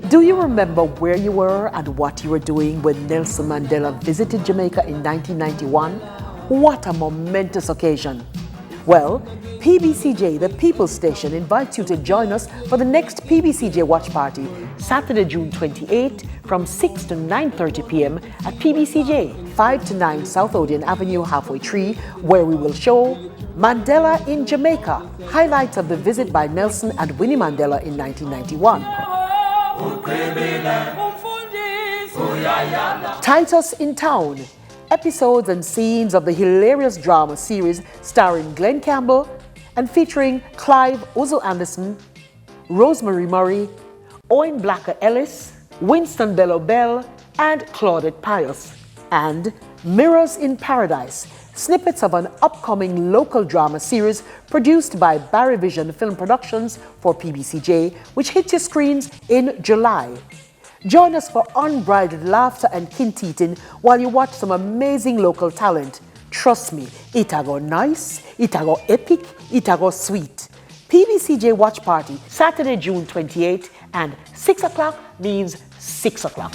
Do you remember where you were and what you were doing when Nelson Mandela visited Jamaica in 1991? What a momentous occasion. Well, PBCJ, the People's Station, invites you to join us for the next PBCJ Watch Party, Saturday, June 28, from 6 to 9:30 p.m. at PBCJ, 5 to 9 South Odeon Avenue, Halfway Tree, where we will show Mandela in Jamaica, highlights of the visit by Nelson and Winnie Mandela in 1991. TITUS in Town, episodes and scenes of the hilarious drama series starring Glen Campbell and featuring Clive Uzo Anderson, Rosemary Murray, Owen Blacker Ellis, Winston Bello Bell, and Claudette Pius. And Mirrors in Paradise, snippets of an upcoming local drama series produced by Barry Vision Film Productions for PBCJ, which hits your screens in July. Join us for unbridled laughter and kin-teeting while you watch some amazing local talent. Trust me, it'll go nice, it'll go epic, it'll go sweet. PBCJ Watch Party, Saturday, June 28, and 6 o'clock means 6 o'clock.